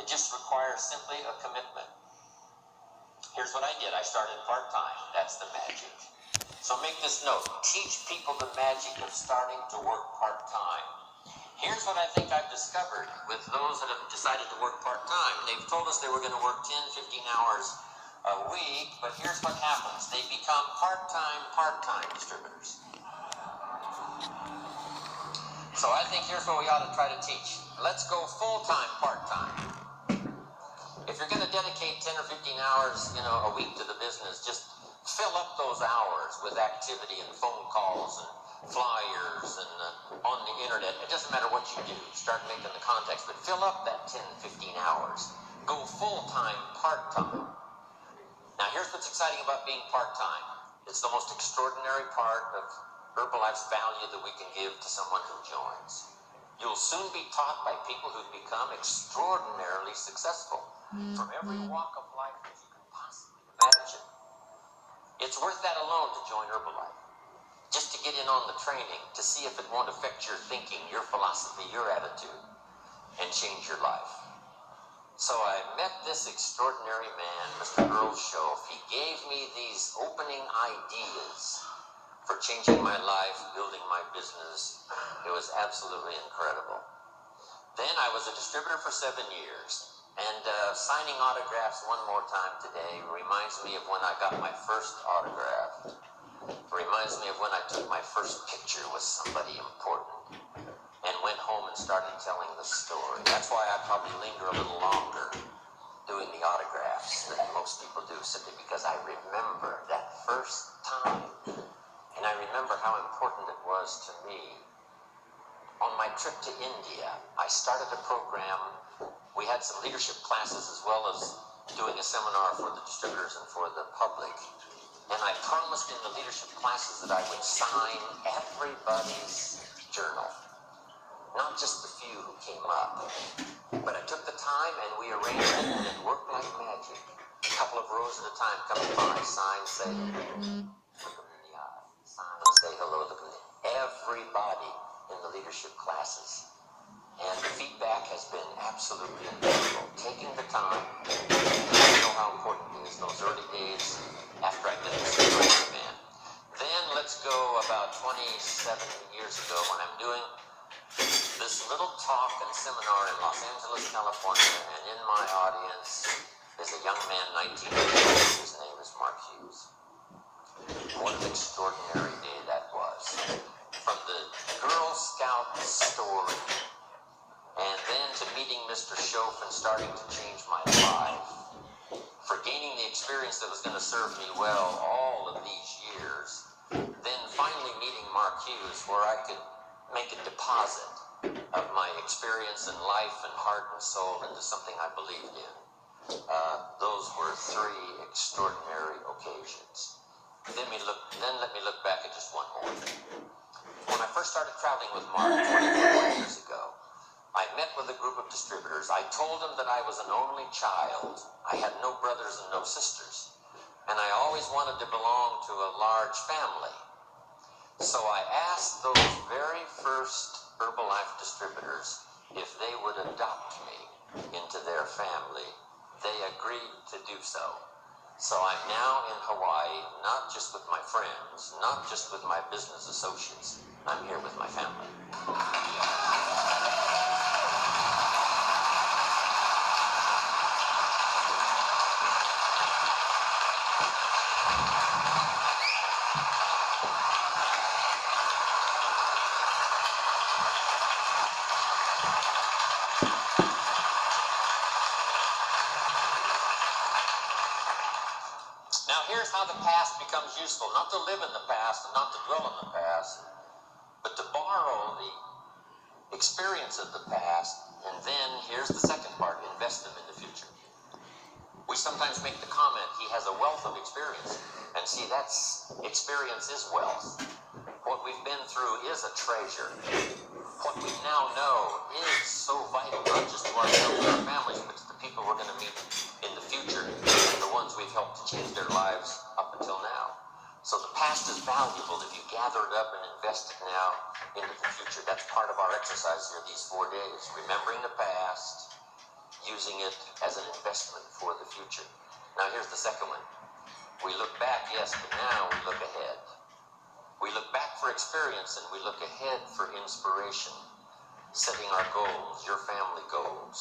just requires simply a commitment. Here's what I did. I started part-time. That's the magic. So make this note. Teach people the magic of starting to work part-time. Here's what I think I've discovered with those that have decided to work part-time. They've told us they were going to work 10, 15 hours a week, but here's what happens. They become part-time distributors. So I think here's what we ought to try to teach. Let's go full-time, part-time. If you're going to dedicate 10 or 15 hours, a week to the business, just fill up those hours with activity and phone calls and flyers and on the internet. It doesn't matter what you do. Start making the contacts, but fill up that 10, 15 hours. Go full-time, part-time. Now, here's what's exciting about being part-time. It's the most extraordinary part of Herbalife's value that we can give to someone who joins. You'll soon be taught by people who've become extraordinarily successful from every walk of life that you can possibly imagine. It's worth that alone to join Herbalife. Just to get in on the training, to see if it won't affect your thinking, your philosophy, your attitude, and change your life. So I met this extraordinary man, Mr. Earl Schoaf. He gave me these opening ideas for changing my life, building my business. It was absolutely incredible. Then I was a distributor for 7 years. And signing autographs one more time today reminds me of when I got my first autograph. Reminds me of when I took my first picture with somebody important and went home and started telling the story. That's why I probably linger a little longer doing the autographs than most people do, simply because I remember that first time. And I remember how important it was to me. On my trip to India, I started a program. We had some leadership classes as well as doing a seminar for the distributors and for the public. And I promised in the leadership classes that I would sign everybody's journal. Not just the few who came up. But I took the time and we arranged it and it worked like magic. A couple of rows at a time coming by, sign, say, look them in the eye. Sign, say hello, look them in the eye. Everybody in the leadership classes. And the feedback has been absolutely incredible. Taking the time, you know how important it is those early days after I met this great man. Then let's go about 27 years ago when I'm doing this little talk and seminar in Los Angeles, California, and in my audience is a young man, 19 years old. His name is Mark Hughes. What an extraordinary day that was. From the Girl Scout story, and then to meeting Mr. Schoaf and starting to change my life, for gaining the experience that was going to serve me well all of these years, then finally meeting Mark Hughes where I could make a deposit of my experience in life and heart and soul into something I believed in. Those were 3 extraordinary occasions. Then let me look back at just one more. When I first started traveling with Mark 24 years ago, I met with a group of distributors. I told them that I was an only child. I had no brothers and no sisters. And I always wanted to belong to a large family. So I asked those very first Herbalife distributors if they would adopt me into their family. They agreed to do so. So I'm now in Hawaii, not just with my friends, not just with my business associates. I'm here with my family. Now here's how the past becomes useful. Not to live in the past and not to dwell in the past, but to borrow the experience of the past, and then here's the second part, invest them in the future. We sometimes make the comment, he has a wealth of experience, and see, experience is wealth. What we've been through is a treasure. What we now know is so vital, not just to ourselves and our families, but to the people we're going to meet in the future, and the ones we've helped to change their lives up until now. So the past is valuable if you gather it up and invest it now into the future. That's part of our exercise here these 4 days. Remembering the past, using it as an investment for the future. Now here's the second one. We look back, yes, but now we look ahead. We look back for experience and we look ahead for inspiration. Setting our goals, your family goals,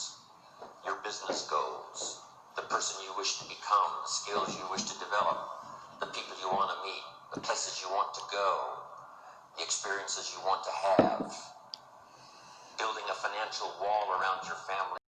your business goals, the person you wish to become, the skills you wish to develop, the people you want to meet, the places you want to go, the experiences you want to have, building a financial wall around your family.